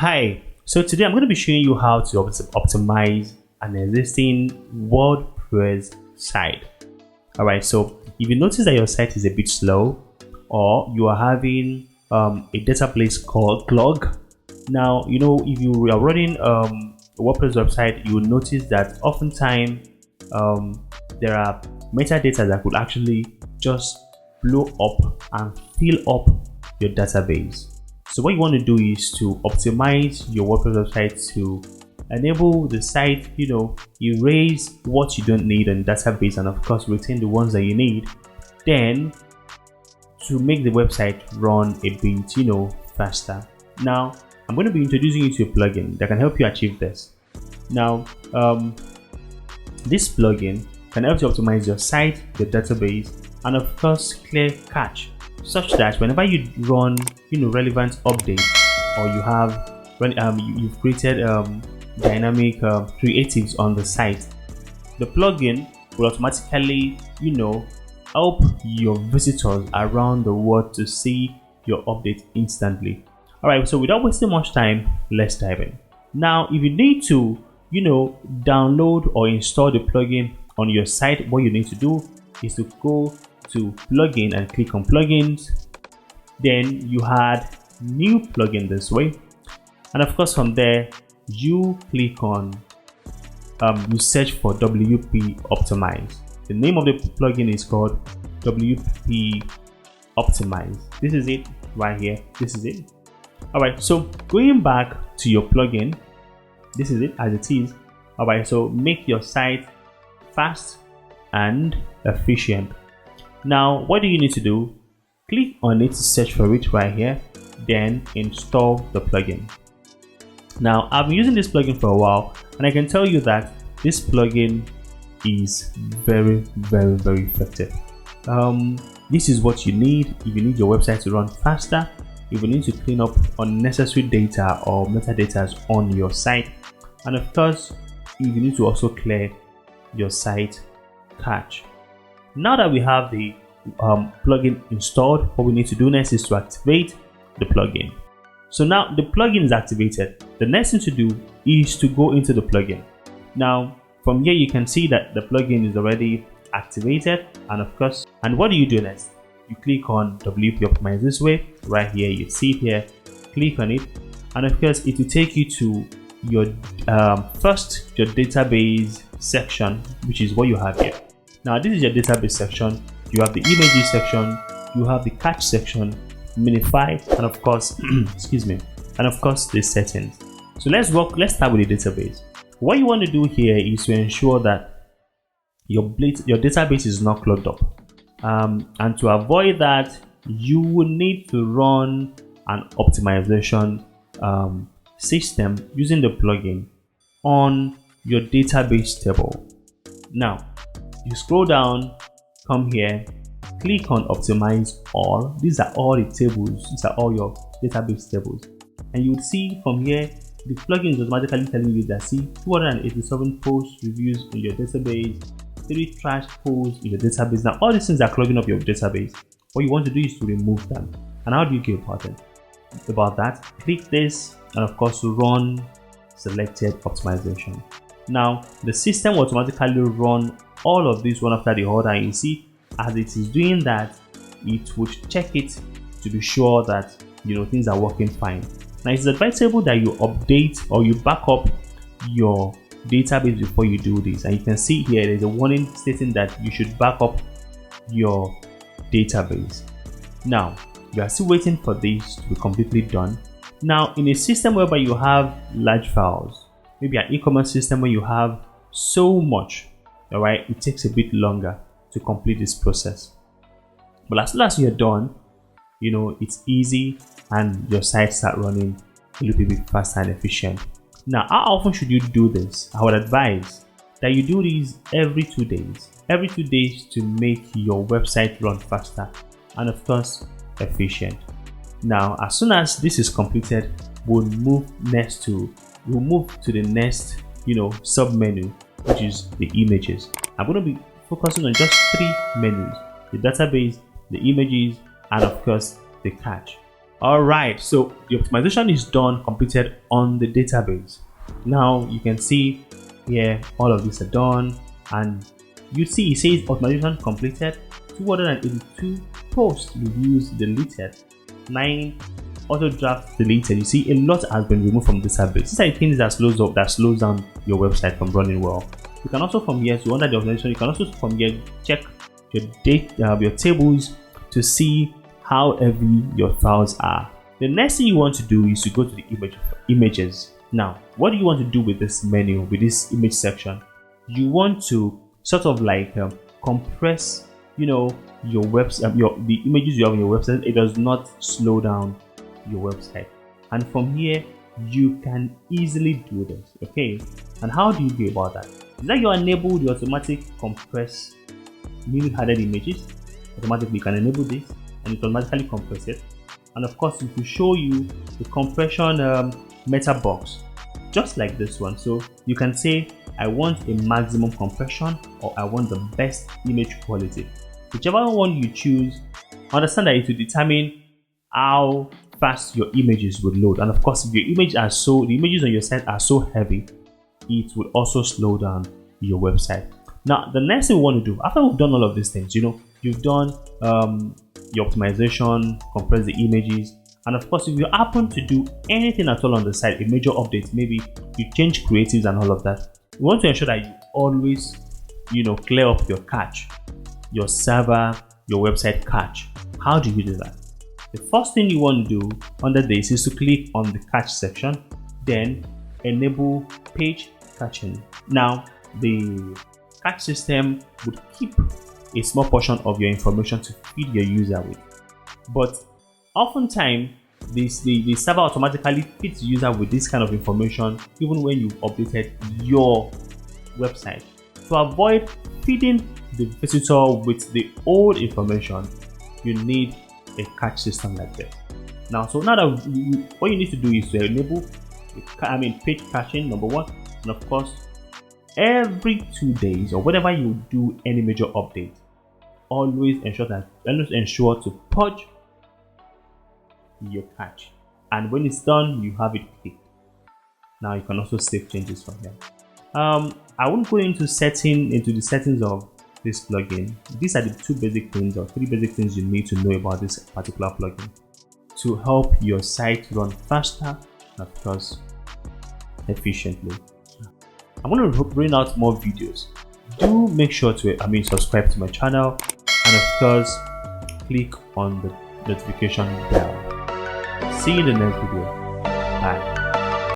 Hi, so today I'm going to be showing you how to optimize an existing WordPress site. Alright, so if you notice that your site is a bit slow or you are having a database called clog. Now, if you are running a WordPress website, you will notice that oftentimes there are metadata that could actually just blow up and fill up your database. So what you want to do is to optimize your WordPress website to enable the site, erase what you don't need on the database and of course retain the ones that you need. Then to make the website run a bit, faster. Now I'm going to be introducing you to a plugin that can help you achieve this. Now this plugin can help you optimize your site, your database, and of course clear cache, such that whenever you run relevant updates or you have you've created dynamic creatives on the site, the plugin will automatically help your visitors around the world to see your update instantly. Alright, so without wasting much time, let's dive in. Now if you need to download or install the plugin on your site, what you need to do is to go to plugin and click on plugins. Then you add new plugin this way, and of course from there you click on you search for WP Optimize. The name of the plugin is called WP Optimize. This is it right here. This is it. Alright, so going back to your plugin, this is it as it is. Alright, so make your site fast and efficient. Now what do you need to do? Click on it to search for it right here, then install the plugin. Now I've been using this plugin for a while and I can tell you that this plugin is very effective. This is what you need if you need your website to run faster, if you need to clean up unnecessary data or metadata on your site, and of course if you need to also clear your site cache. Now that we have the plugin installed, what we need to do next is to activate the plugin. So now the plugin is activated. The next thing to do is to go into the plugin. Now from here you can see that the plugin is already activated, and of course, and what do you do next? You click on WP Optimize this way right here. You see it here, click on it, and of course it will take you to your first your database section, which is what you have here. Now this is your database section. You have the images section, you have the cache section, minify, and of course excuse me, and of course the settings. So let's start with the database. What you want to do here is to ensure that your database is not clogged up, and to avoid that you will need to run an optimization system using the plugin on your database table. Now you scroll down, come here, click on optimize all. These are all the tables, these are all your database tables, and you would see from here the plugin is automatically telling you that 287 post reviews in your database, 3 trash posts in your database. Now all these things are clogging up your database. What you want to do is to remove them. And how do you go about that? Click this and of course run selected optimization. Now the system will automatically run all of these one after the other, and you see as it is doing that, it would check it to be sure that things are working fine. Now it's advisable that you update or you back up your database before you do this, and you can see here there's a warning stating that you should back up your database. Now you are still waiting for this to be completely done. Now in a system whereby you have large files, maybe an e-commerce system where you have so much, alright, it takes a bit longer to complete this process. But as soon as you're done, it's easy and your site start running a little bit faster and efficient. Now how often should you do this? I would advise that you do these every 2 days. Every 2 days to make your website run faster and of course efficient. Now as soon as this is completed, we'll move to the next sub menu, which is the images. I'm going to be focusing on just 3 menus: the database, the images, and of course the cache. All right, so the optimization is done, completed on the database. Now you can see here all of these are done, and you see it says optimization completed, 282 posts reviews deleted, 9 auto drafts deleted. You see a lot has been removed from the database. These are the things that slows down your website from running well. You can also from here, so under the optimization, you can also from here check your your tables to see how heavy your files are. The next thing you want to do is to go to the images. Now, what do you want to do with this menu, with this image section? You want to sort of like compress, your website, the images you have on your website. It does not slow down your website, and from here you can easily do this. Okay, and how do you go about that? Is that you enable the automatic compress newly added images. Automatically you can enable this and it automatically compress it. And of course it will show you the compression meta box, just like this one. So you can say I want a maximum compression, or I want the best image quality. Whichever one you choose, understand that it will determine how fast your images would load. And of course, if your the images on your site are so heavy, it will also slow down your website. Now, the next thing we want to do, after we've done all of these things, you've done your optimization, compress the images, and of course, if you happen to do anything at all on the site, a major update, maybe you change creatives and all of that, you want to ensure that you always, clear up your cache, your server, your website cache. How do you do that? The first thing you want to do under this is to click on the cache section, then enable page caching. Now, the cache system would keep a small portion of your information to feed your user with, but oftentimes the server automatically feeds the user with this kind of information even when you've updated your website. To avoid feeding the visitor with the old information, you need a cache system like this. Now, so now that what you need to do is to enable page caching, number one, and of course every 2 days or whenever you do any major update, always ensure to purge your cache, and when it's done you have it clicked. Now you can also save changes from here. I won't go into the settings of this plugin. These are the 2 basic things or 3 basic things you need to know about this particular plugin to help your site run faster and of course efficiently. I'm going to bring out more videos. Do make sure to subscribe to my channel, and of course click on the notification bell. See you in the next video. Bye.